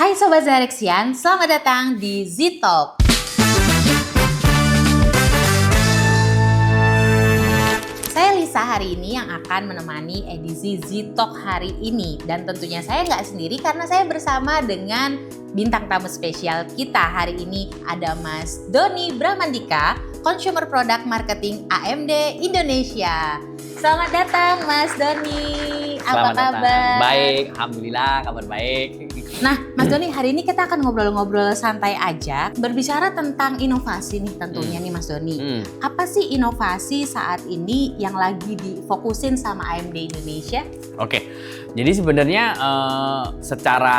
Hai Sobat Zarexian, selamat datang di Z-Talk. Saya Lisa hari ini yang akan menemani edisi Z-Talk hari ini. Dan tentunya saya nggak sendiri karena saya bersama dengan bintang tamu spesial kita hari ini. Ada Mas Doni Bramandika, Consumer Product Marketing AMD Indonesia. Selamat datang Mas Doni, apa kabar? Baik, Alhamdulillah kabar baik. Nah, Mas Doni, hari ini kita akan ngobrol-ngobrol santai aja, berbicara tentang inovasi nih tentunya nih Mas Doni. Apa sih inovasi saat ini yang lagi difokusin sama AMD Indonesia? Oke, jadi sebenarnya secara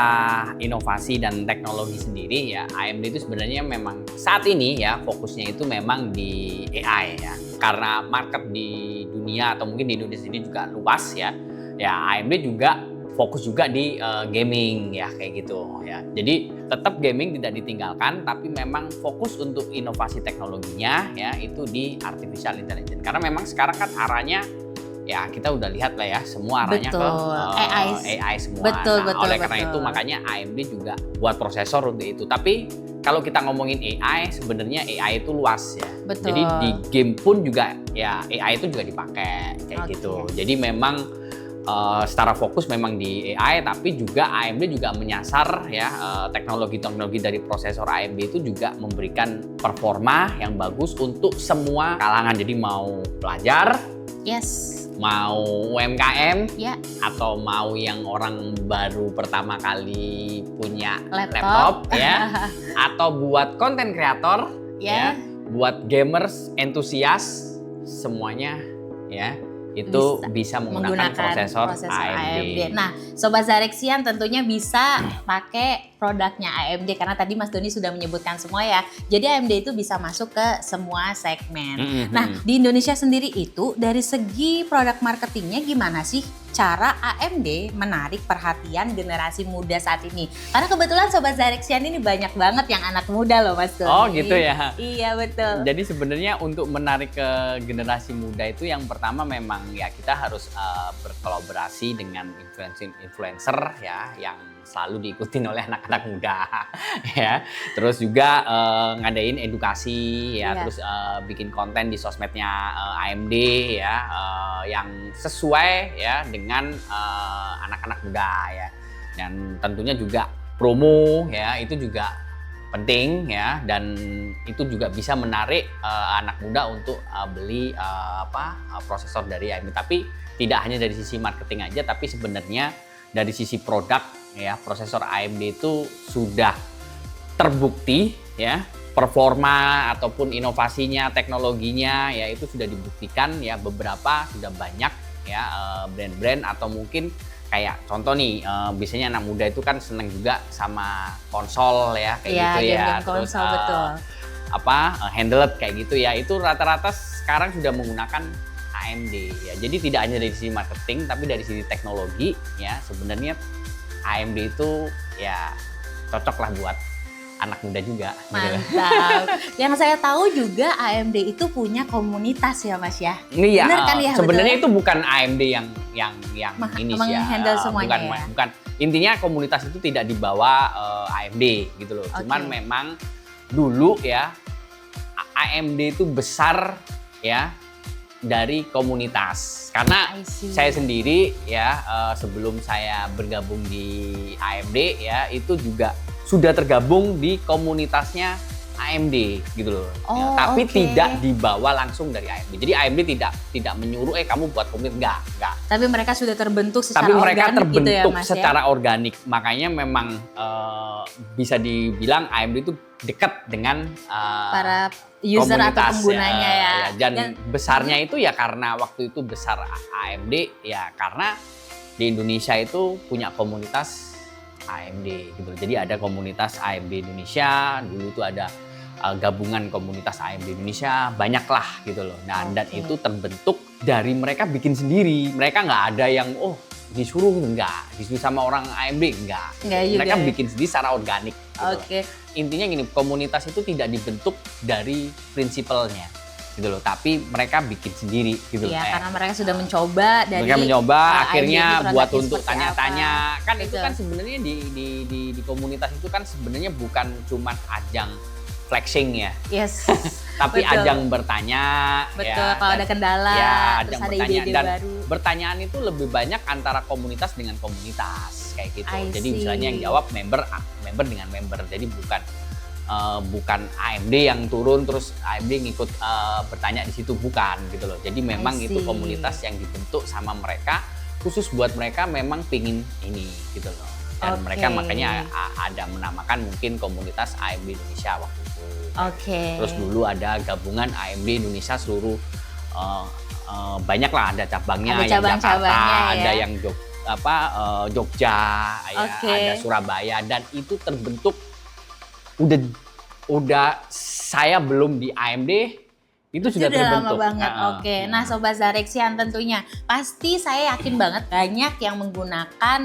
inovasi dan teknologi sendiri ya, AMD itu sebenarnya memang saat ini ya fokusnya itu memang di AI ya. Karena market di dunia atau mungkin di Indonesia ini juga luas ya. Ya AMD juga fokus juga di gaming ya kayak gitu ya. Jadi tetap gaming tidak ditinggalkan, tapi memang fokus untuk inovasi teknologinya ya itu di artificial intelligence. Karena memang sekarang kan arahnya ya kita udah lihat lah ya semua arahnya ke AI semua. Betul. Oleh karena itu makanya AMD juga buat prosesor untuk itu. Tapi kalau kita ngomongin AI, sebenarnya AI itu luas ya. Betul. Jadi di game pun juga ya AI itu juga dipakai kayak gitu. Jadi memang secara fokus memang di AI, tapi juga AMD juga menyasar ya teknologi-teknologi dari prosesor AMD itu juga memberikan performa yang bagus untuk semua kalangan. Jadi mau pelajar, mau UMKM, atau mau yang orang baru pertama kali punya laptop ya, atau buat konten kreator ya, buat gamers, entusias, semuanya ya itu bisa menggunakan prosesor AMD. Nah, Sobat Zarexian tentunya bisa pakai produknya AMD karena tadi Mas Doni sudah menyebutkan semua ya. Jadi AMD itu bisa masuk ke semua segmen. Nah, di Indonesia sendiri itu dari segi produk marketingnya gimana sih cara AMD menarik perhatian generasi muda saat ini? Karena kebetulan Sobat Zarexian ini banyak banget yang anak muda loh Mas Doni. Oh gitu ya? Iya betul. Jadi sebenarnya untuk menarik ke generasi muda itu yang pertama memang ya kita harus berkolaborasi dengan influencer ya yang selalu diikutin oleh anak-anak muda ya. Terus juga ngadain edukasi ya, terus bikin konten di sosmednya AMD ya yang sesuai ya dengan anak-anak muda ya. Dan tentunya juga promo ya itu juga penting ya, dan itu juga bisa menarik anak muda untuk beli prosesor dari AMD. Tapi tidak hanya dari sisi marketing aja, tapi sebenarnya dari sisi produk ya prosesor AMD itu sudah terbukti ya performa ataupun inovasinya, teknologinya ya itu sudah dibuktikan ya, beberapa sudah banyak ya brand-brand atau mungkin kayak contoh nih biasanya anak muda itu kan seneng juga sama konsol ya kayak gitu ya, terus konsol, betul. Handheld kayak gitu ya, itu rata-rata sekarang sudah menggunakan AMD ya. Jadi tidak hanya dari sisi marketing tapi dari sisi teknologi ya sebenarnya AMD itu ya cocok lah buat anak muda juga. Mantap. Gitu. Yang saya tahu juga AMD itu punya komunitas ya Mas ya. Iya. Benar kan ya? Sebenarnya itu bukan AMD yang ini sih ya. Menghandle semuanya bukan. Intinya komunitas itu tidak dibawa AMD gitu loh. Cuman memang dulu ya AMD itu besar ya dari komunitas. Karena saya sendiri ya sebelum saya bergabung di AMD ya itu juga sudah tergabung di komunitasnya AMD gitu loh. Tapi tidak dibawa langsung dari AMD. Jadi AMD tidak menyuruh kamu buat komunitas, enggak. Tapi mereka sudah terbentuk secara organik gitu ya Mas ya. Secara organik. Makanya memang bisa dibilang AMD itu dekat dengan para user atau penggunanya ya. Dan besarnya itu ya karena waktu itu besar AMD ya karena di Indonesia itu punya komunitas AMD gitu. Jadi ada komunitas AMD Indonesia, dulu itu ada gabungan komunitas AMD Indonesia, banyak lah gitu loh. Nah, dan itu terbentuk dari mereka bikin sendiri. Mereka nggak ada yang disuruh, disuruh sama orang AMD, enggak. Mereka bikin sendiri secara organik. Gitu. Intinya gini, komunitas itu tidak dibentuk dari prinsipalnya. gitu loh. Tapi mereka bikin sendiri gitu loh. Iya, karena mereka sudah mencoba dari mereka mencoba AMD akhirnya buat produknya untuk seperti tanya-tanya. apa. Kan itu Betul. kan sebenarnya di komunitas itu kan sebenarnya bukan cuman ajang flexing ya. Yes. Tapi Betul. ajang bertanya. Betul, ya, kalau ada kendala, ya, terus ajang ada bertanya. ide-ide Dan baru. bertanyaan itu lebih banyak antara komunitas dengan komunitas kayak gitu. I Jadi see. misalnya yang jawab member dengan member. Jadi bukan AMD yang turun terus AMD ngikut bertanya di situ, bukan gitu loh. Jadi memang I itu see. komunitas yang dibentuk sama mereka khusus buat mereka memang pingin ini gitu loh. Dan Oke. mereka makanya ada menamakan mungkin komunitas AMD Indonesia waktu itu. Oke. Terus dulu ada gabungan AMD Indonesia seluruh banyak lah, ada cabangnya, Ada yang Jakarta, cabang-cabangnya ya. ada yang Jogja, ya, Oke. ada Surabaya, dan itu terbentuk udah saya belum di AMD itu sudah udah terbentuk. lama banget. Oke. Nah, Sobat Zarexian tentunya pasti saya yakin banget banyak yang menggunakan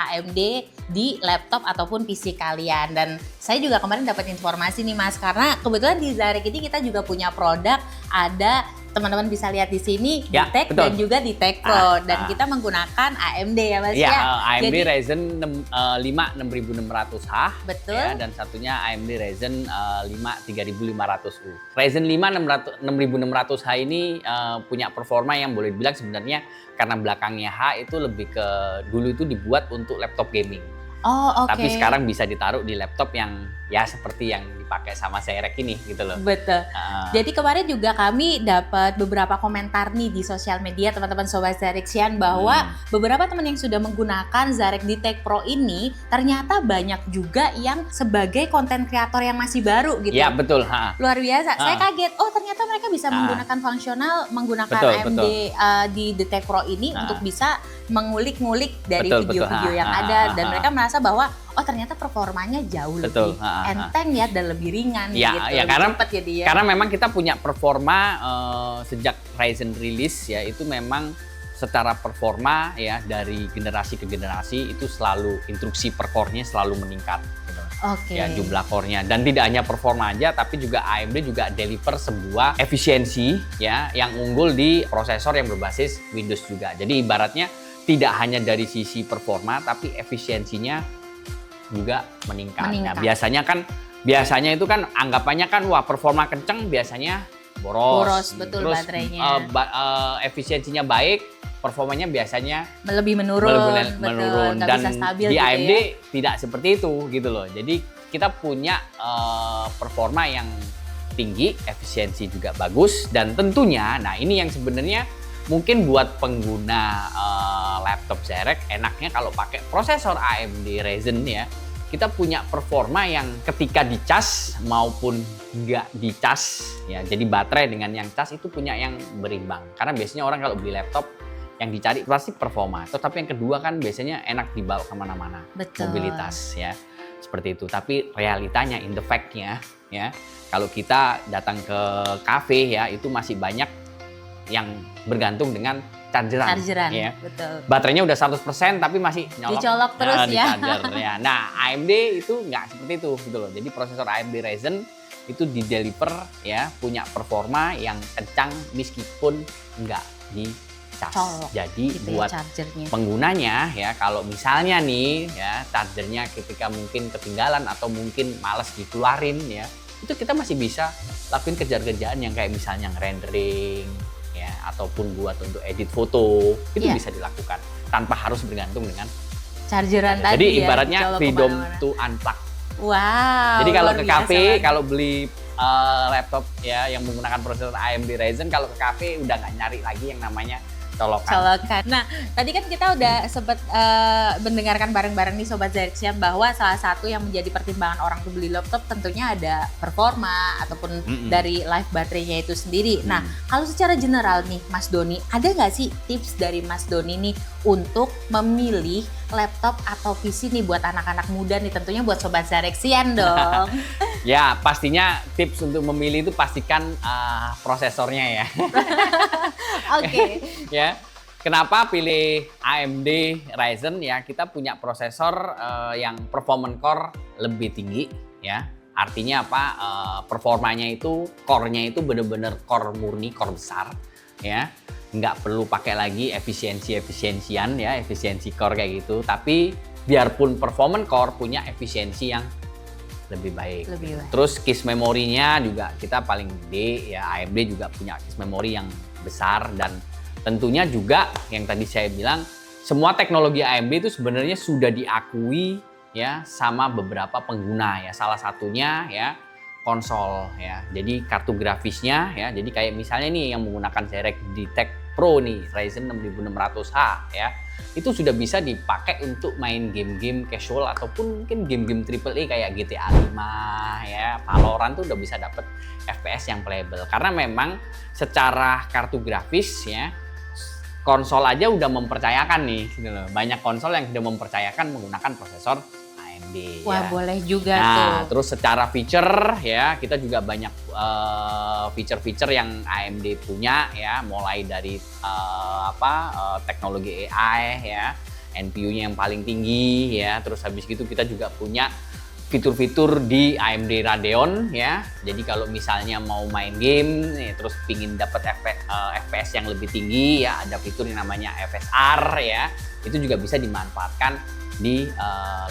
AMD di laptop ataupun PC kalian. Dan saya juga kemarin dapat informasi nih Mas, karena kebetulan di Zarek ini kita juga punya produk, ada teman-teman bisa lihat di sini Ya, di Tech betul. dan juga di Tech Pro, dan ah. kita menggunakan AMD ya Mas Ya, ya. AMD Jadi, Ryzen 5 6600H. Betul. Ya, dan satunya AMD Ryzen 5 3500U. Ryzen 5 6600H ini punya performa yang boleh dibilang sebenarnya karena belakangnya H itu lebih ke dulu itu dibuat untuk laptop gaming. oh oke. Tapi sekarang bisa ditaruh di laptop yang ya seperti yang dipakai sama Zarex ini gitu loh. Betul. Ah. Jadi kemarin juga kami dapat beberapa komentar nih di sosial media teman-teman Sobat Zarexian bahwa beberapa teman yang sudah menggunakan Zarex di Tech Pro ini ternyata banyak juga yang sebagai konten kreator yang masih baru gitu. Ya betul. Ha. Luar biasa. Saya Ah. kaget. Oh ternyata mereka bisa menggunakan fungsional menggunakan Betul, AMD di The Tech Pro ini Ah. untuk bisa mengulik-ngulik dari Betul, video-video betul. yang Ah, ada, ah, dan ah, mereka merasa bahwa oh ternyata performanya jauh Betul. lebih enteng ya dan lebih ringan Ya, gitu. ya, lebih karena- cepet ya dia. Karena memang kita punya performa sejak Ryzen rilis ya, itu memang secara performa ya dari generasi ke generasi itu selalu instruksi per core-nya selalu meningkat gitu. Oke. Ya, jumlah core-nya, dan tidak hanya performa aja tapi juga AMD juga deliver sebuah efisiensi ya yang unggul di prosesor yang berbasis Windows juga. Jadi ibaratnya tidak hanya dari sisi performa tapi efisiensinya juga meningkat. Nah, biasanya itu kan anggapannya kan wah performa kenceng biasanya boros. Betul, Terus baterainya. Efisiensinya baik, performanya biasanya lebih menurun, betul, menurun. nggak Dan bisa stabil di gitu AMD ya. tidak seperti itu gitu loh. Jadi kita punya performa yang tinggi, efisiensi juga bagus, dan tentunya nah ini yang sebenarnya mungkin buat pengguna laptop Zarex enaknya kalau pakai prosesor AMD Ryzen ya, kita punya performa yang ketika dicas maupun nggak dicas ya, jadi baterai dengan yang cas itu punya yang berimbang. Karena biasanya orang kalau beli laptop yang dicari pasti performa, tetapi yang kedua kan biasanya enak dibawa kemana-mana, Betul. mobilitas ya, seperti itu. Tapi realitanya, in the fact-nya ya, kalau kita datang ke kafe ya, itu masih banyak yang bergantung dengan chargeran ya. Betul. Baterainya udah 100% tapi masih nyolok. Dicolok terus di ya. charger, ya. Nah, AMD itu nggak seperti itu gitu loh. Jadi prosesor AMD Ryzen itu di deliver ya, punya performa yang kencang meskipun nggak dicas. Colok Jadi gitu buat ya chargernya. penggunanya ya, kalau misalnya nih ya chargernya ketika mungkin ketinggalan atau mungkin males dikeluarin ya, itu kita masih bisa lakuin kerjaan-kerjaan yang kayak misalnya rendering ya, ataupun buat untuk edit foto itu Iya. bisa dilakukan tanpa harus bergantung dengan Chargeran tadi jadi ya. ibaratnya dicolok freedom kemana-mana. to unplug. Wow. Jadi kalau luar ke biasa kafe, banget. kalau beli laptop ya yang menggunakan prosesor AMD Ryzen, kalau ke kafe udah nggak nyari lagi yang namanya colokan. colokan. Nah, tadi kan kita udah sempat mendengarkan bareng-bareng nih Sobat Zarexian bahwa salah satu yang menjadi pertimbangan orang tuh beli laptop tentunya ada performa ataupun dari life baterainya itu sendiri. Nah, kalau secara general nih Mas Doni, ada nggak sih tips dari Mas Doni nih untuk memilih laptop atau PC nih buat anak-anak muda nih, tentunya buat Sobat Zarexian dong. Ya, pastinya tips untuk memilih itu pastikan prosesornya ya. Oke. Ya, kenapa pilih AMD Ryzen ya? Kita punya prosesor yang performance core lebih tinggi ya. Artinya apa? Performanya itu, core-nya itu bener-bener core murni, core besar, ya. Nggak perlu pakai lagi efisiensi-efisiensian ya, efisiensi core kayak gitu. Tapi biarpun performance core punya efisiensi yang lebih baik. Terus case memorinya juga kita paling gede ya, AMD juga punya case memory yang besar, dan tentunya juga yang tadi saya bilang semua teknologi AMD itu sebenarnya sudah diakui ya sama beberapa pengguna ya. Salah satunya ya konsol ya. Jadi kartu grafisnya ya. Jadi kayak misalnya nih yang menggunakan Zerek DTEK Pro nih, Ryzen 6600H ya. Itu sudah bisa dipakai untuk main game-game casual ataupun mungkin game-game AAA kayak GTA 5 ya, Valorant tuh udah bisa dapet FPS yang playable. Karena memang secara kartu grafis ya, konsol aja udah mempercayakan nih gitu loh. Banyak konsol yang sudah mempercayakan menggunakan prosesor AMD. Wah, ya. boleh juga Nah, tuh. terus secara feature ya, kita juga banyak feature-feature yang AMD punya ya, mulai dari teknologi AI ya, NPU-nya yang paling tinggi ya, terus habis gitu kita juga punya fitur-fitur di AMD Radeon ya. Jadi kalau misalnya mau main game ya, terus pingin dapat FPS yang lebih tinggi ya, ada fitur yang namanya FSR ya. Itu juga bisa dimanfaatkan di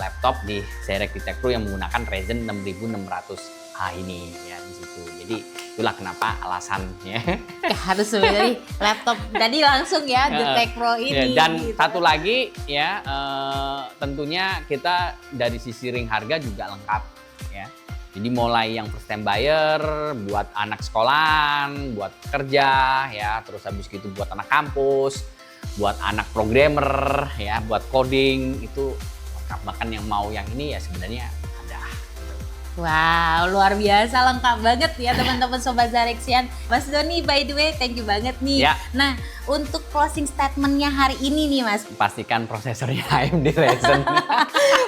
laptop di Zerek DTEK Pro yang menggunakan Ryzen 6600H ini ya di situ. Jadi itulah kenapa alasannya. Harus beli laptop tadi langsung ya DTEK Pro ini. Dan gitu. satu lagi ya, tentunya kita dari sisi ring harga juga lengkap ya. Jadi mulai yang first time buyer, buat anak sekolahan, buat kerja ya, terus habis gitu buat anak kampus, buat anak programmer ya, buat coding itu lengkap. Bahkan yang mau yang ini ya sebenarnya ada. Wow, luar biasa, lengkap banget ya teman-teman Sobat Zarexian. Mas Doni, by the way, thank you banget nih. Ya. Nah, untuk closing statement-nya hari ini nih Mas. Pastikan prosesornya AMD Ryzen.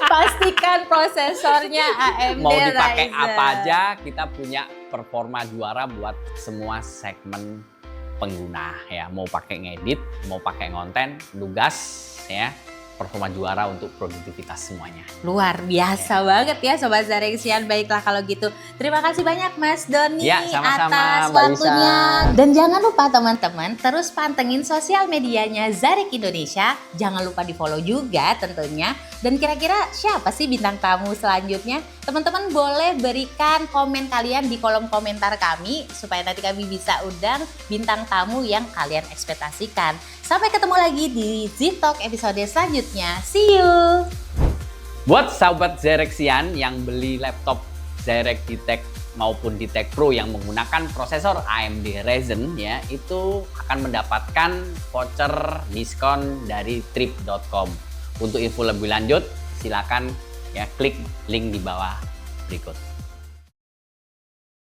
Pastikan prosesornya AMD Mau dipakai Ryzen. apa aja, kita punya performa juara buat semua segmen pengguna ya. Mau pakai ngedit, mau pakai konten, nugas ya. Performa juara untuk produktivitas semuanya. Luar biasa banget ya Sobat Zarexian. Baiklah kalau gitu. Terima kasih banyak Mas Doni Ya, sama-sama, atas Mbak waktunya. Lisa. Dan jangan lupa teman-teman terus pantengin sosial medianya Zarek Indonesia. Jangan lupa di-follow juga tentunya. Dan kira-kira siapa sih bintang tamu selanjutnya? Teman-teman boleh berikan komen kalian di kolom komentar kami supaya nanti kami bisa undang bintang tamu yang kalian ekspektasikan. Sampai ketemu lagi di Z-Talk episode selanjutnya. See you! Buat sahabat Zarexian yang beli laptop Zerek DTEK maupun DTEK Pro yang menggunakan prosesor AMD Ryzen ya, itu akan mendapatkan voucher diskon dari trip.com. Untuk info lebih lanjut silakan ya klik link di bawah berikut.